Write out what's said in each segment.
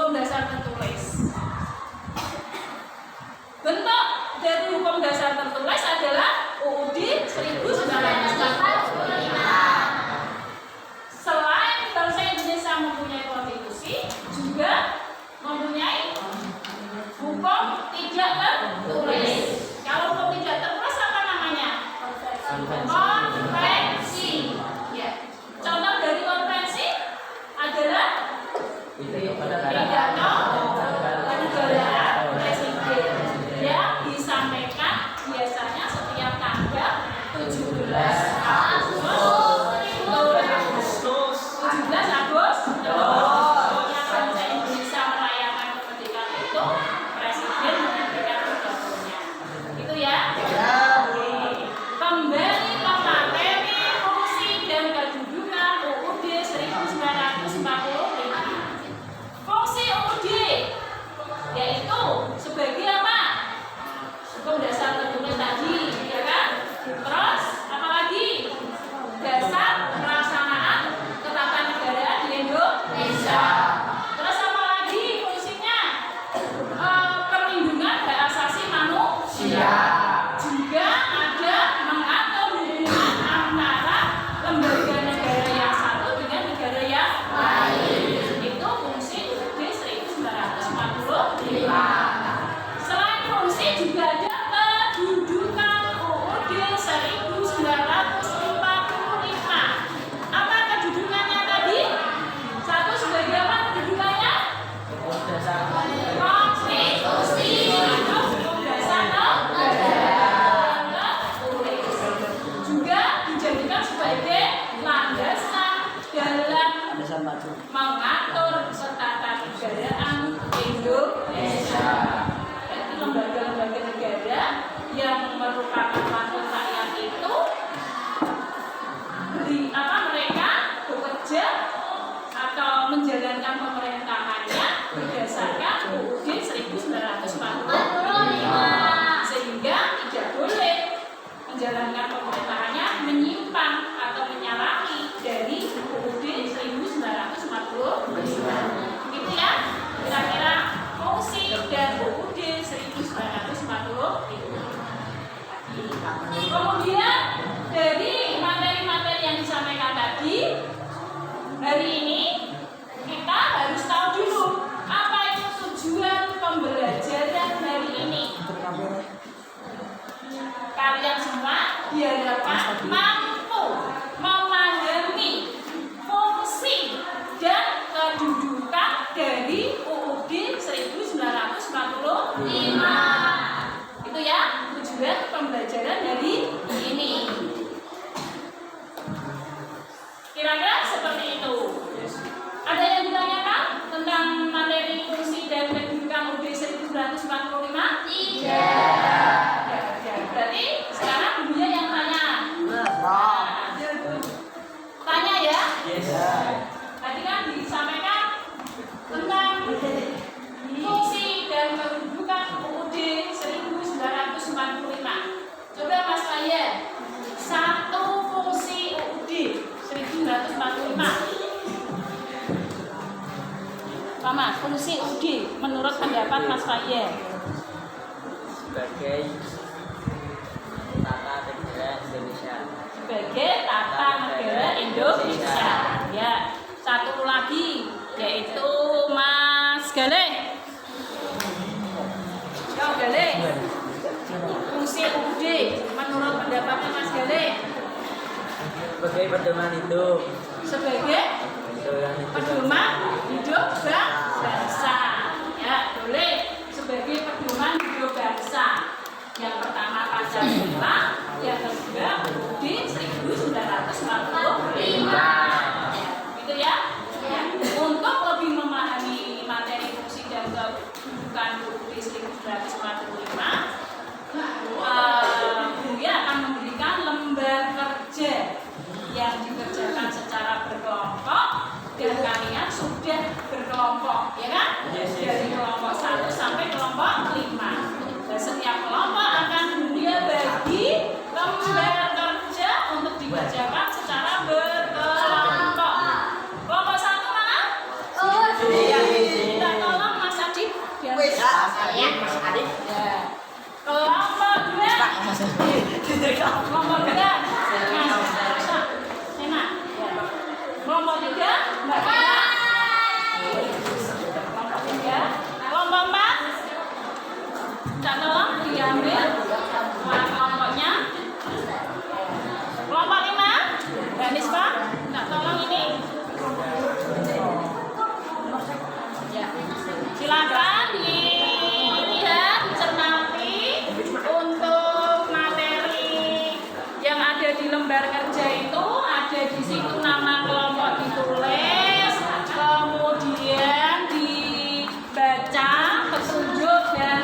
hukum dasar tertulis. Bentuk dari hukum dasar tertulis adalah UUD 1945. Selain bangsa Indonesia mempunyai konstitusi, juga mempunyai hukum tidak tertulis. Kalau hukum tidak tertulis apa namanya? Konvensi. Ya. Contoh dari konvensi adalah pidato kenegaraan presiden yang disampaikan biasanya setiap tanggal 17 Agustus. 17 Agustus. Yang bangsa Indonesia merayakan kemerdekaan itu presiden memberikan pidatonya. Itu ya. Kembali ke materi fungsi dan kedudukan UUD 1945. Fungsi UUD yaitu sebagai apa? Hukum dasar tertulis tadi, ya kan? Terus apalagi? Dasar pelaksanaan ketatanegaraan di Indonesia. Terus apalagi fungsinya? Perlindungan hak asasi manusia. Juga ada mengatur hubungan antara lembaga negara yang satu dengan negara yang lain. Itu fungsi UUD 1945. Selain fungsi juga ada kedudukan UUD 1945. Apa kedudukannya tadi? Satu sebagai apa kedudukannya? Konstitusi atau hukum dasar negara tertulis. Juga dijadikan sebagai landasan dalam mengatur ketatanegaraan Indonesia. Jadi lembaga-lembaga negara yang merupakan wakil rakyat itu mereka bekerja atau menjalankan pemerintahannya berdasarkan UUD 1945, sehingga tidak boleh menjalankan pemerintahannya menyimpang atau menyalahi dari UUD 1945. Gitu ya, kira-kira fungsi dan UUD 1945. Kemudian dari materi-materi yang disampaikan tadi, hari ini kita harus tahu dulu apa itu tujuan pembelajaran hari ini. Kalian semua diharapkan mampu memahami fungsi dan kedudukan dari UUD 1945. Itu ya tujuan pembelajaran dari ini. Kira-kira seperti itu. Ada yang ditanyakan tentang materi fungsi dan kedudukan UUD 1945? Tidak. Berarti sekarang dunia yang tanya. Tanya ya. Tadi kan disampaikan tentang fungsi dan kedudukan UUD 1945. Coba Mas Raya, satu fungsi UUD 1945. Mas, fungsi UUD menurut pendapat Mas Raya sebagai tata negara Indonesia. Sebagai tata negara Indonesia. Ya, satu lagi yaitu Mas Galeh. Yo Galeh. Fungsi UUD menurut pendapatnya Mas Galeh Sebagai pedoman hidup. sebagai pedoman hidup bangsa. Ya, boleh sebagai pedoman hidup bangsa. Yang pertama Pancasila, yang kedua UUD 1945. Gitu ya. Untuk lebih memahami materi fungsi dan kedudukan UUD 1945, Buya akan memberikan lembar kerja yang dikerjakan secara berkelompok dan kalian sudah wis. Saya Mas Arif. Ya. Kelompok 2. Kelompok 2. Enak. Kelompok 3, Mbak Tina. Kelompok 3. Kelompok 4. Minta tolong diambil kelompoknya. Kelompok 5. Mbak Nispa, minta tolong ini. Ya. Silakan dilihat, dicermati untuk materi yang ada di lembar kerja itu ada di situ nama kelompok ditulis, kemudian dibaca petunjuk dan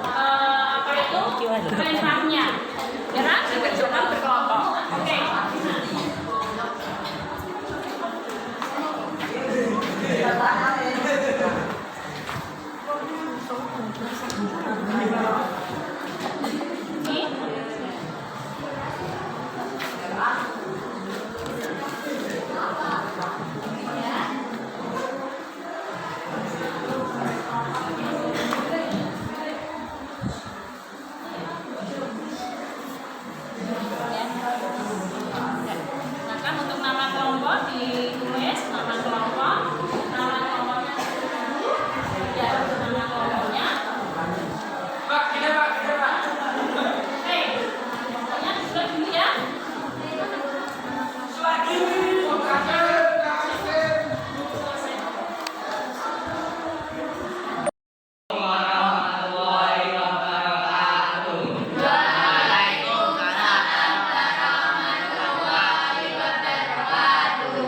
apa itu perintahnya. Ya, dikerjakan berkelompok. Oke. Maka untuk nama kelompok ditulis nama kelompok, nama kelompoknya ya, nama kelompoknya. Pak, kita Pak. Oke, kelompoknya sudah dulu ya.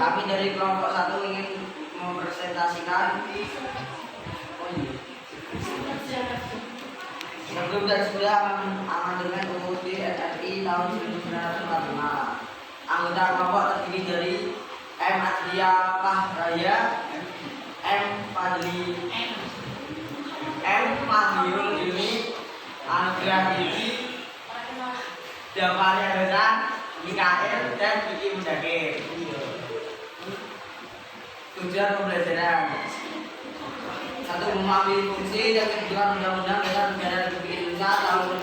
Kami dari kelompok 1 ingin mempresentasikan sebelum dan sudah amandemen UUD RI tahun 1945. Anggota kelompok terdiri dari M. Adlia Fahraya, M. Fadli, M. Mahyul Yuni, Anugrah Didi, Dafari Hasan, Mikael, dan Kiki Muzakir. Tujuan pembelajaran: 1. Memahami fungsi dan ketentuan Undang-Undang Dasar Negara Republik Indonesia tahun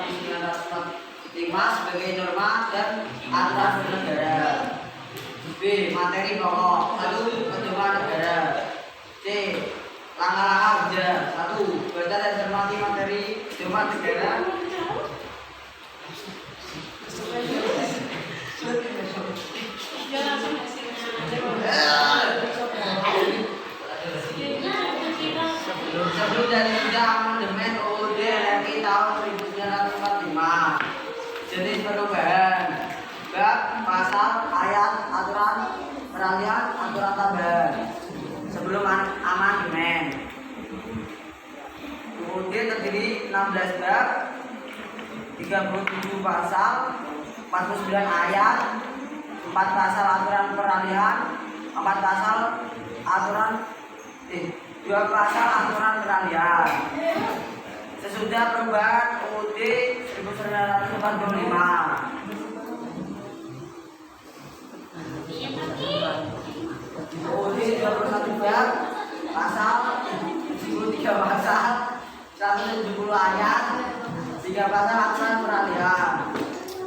1945 sebagai norma dan aturan bernegara. B. Materi pokok: 1. Pedoman negara. C. Langkah-langkah kerja: 1. Baca dan cermati materi pedoman negara. Sebelum dan sudah amandemen UUD RI tahun 1945. Jenis perubahan: bab, pasal, ayat, aturan, peralihan, aturan tambahan. Sebelum amandemen, UUD terdiri 16 bab, 37 pasal, 49 ayat, 4 pasal aturan peralihan, 4 pasal aturan 2 pasal aturan peralihan. Sesudah perubahan UUD 1945. UUD 21 bab, pasal 73 pasal, 170 ayat, 3 pasal aturan peralihan,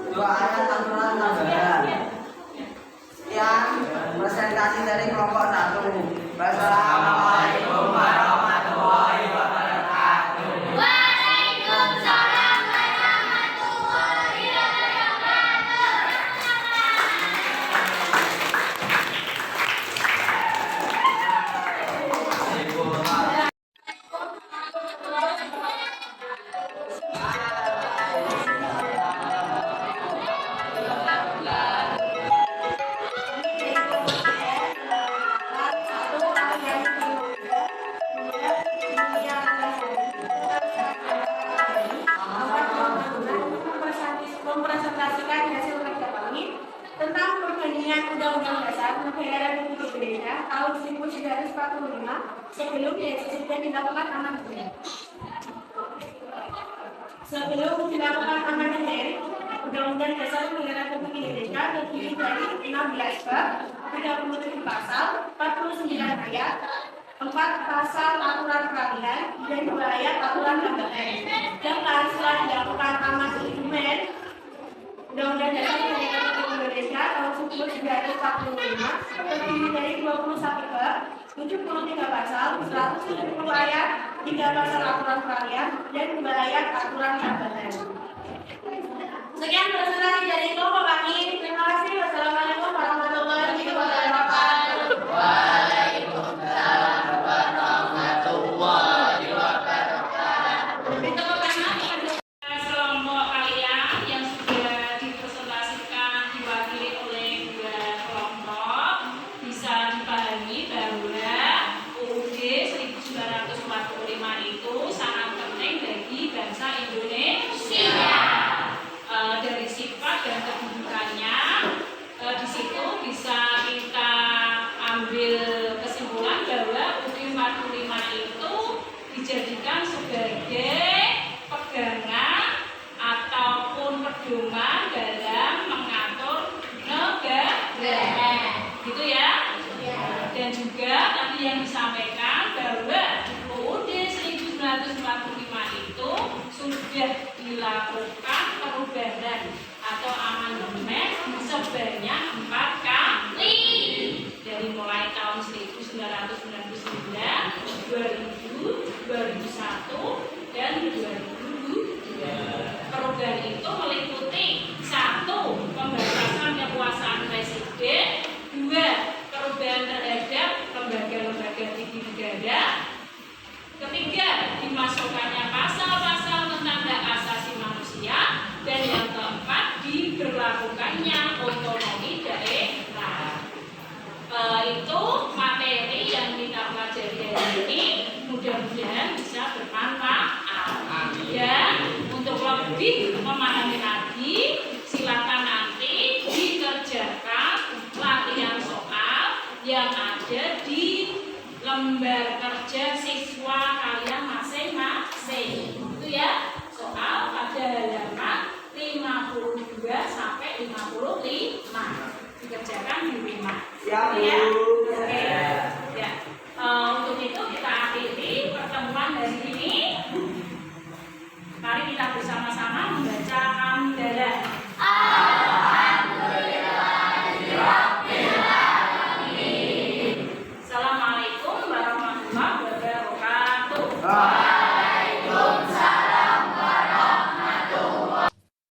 2 ayat aturan tambahan. Sekian presentasi dari kelompok 1. Wassalamualaikum warahmatullahi wabarakatuh. Waalaikumsalam warahmatullahi wabarakatuh. Mempresentasikan hasil kerja kami tentang perbandingan Undang-Undang Dasar Negara Republik Indonesia tahun 1945 sebelum dilakukan amandemen. Sebelum dilakukan amandemen, Undang-Undang Dasar Negara Republik Indonesia terdiri dari 16 bab, 37 pasal, 49 ayat, 4 pasal aturan peralihan dan 2 ayat aturan tambahan. Sedangkan setelah dilakukan amandemen Undang-Undang Dasar Negara Republik Indonesia tahun 1945 terdiri dari 21 bab, 73 pasal, 170 ayat, 3 pasal aturan peralihan dan 2 ayat aturan tambahan. Sekian presentasi dari kelompok kami. Terima kasih. Wassalamualaikum warahmatullahi wabarakatuh. Waalaikumsalam warahmatullahi wabarakatuh. Kelompok kalian yang sudah dipresentasikan diwakili oleh 2 kelompok bisa dipahami bahwa UUD 1945 itu sangat penting bagi bangsa Indonesia. Dari sifat dan kedudukannya, di situ bisa kita ambil kesimpulan bahwa UUD 45 itu dijadikan sebagai pegangan ataupun pedoman dalam mengatur negara, gitu ya. Dan juga tadi yang disampaikan bahwa UUD 1945 itu sudah dilakukan perubahan atau amandemen sebanyak 4 kali dari mulai tahun 1999, 2000, 2001, dan 2002. Perubahan itu meliputi 1. Pembatasan kekuasaan presiden, 2. Perubahan terhadap lembaga-lembaga tinggi negara, ketiga, dimasukkannya pasal-pasal tentang hak asasi manusia, dan yang keempat, diberlakukannya otonomi daerah. Itu materi yang kita pelajari hari ini, mudah-mudahan bisa bermanfaat. Dan untuk lebih memahami lagi, silakan nanti dikerjakan latihan soal yang ada di lembar kerja siswa kalian masing-masing. Itu ya, soal pada halaman 52 sampai 55. Dikerjakan di rumah. Siap, Bu. Ya. Oke. Ya. Untuk itu kita akhiri pertemuan hari ini. Mari kita bersama-sama membaca hamdalah. Assalamualaikum warahmatullahi wabarakatuh.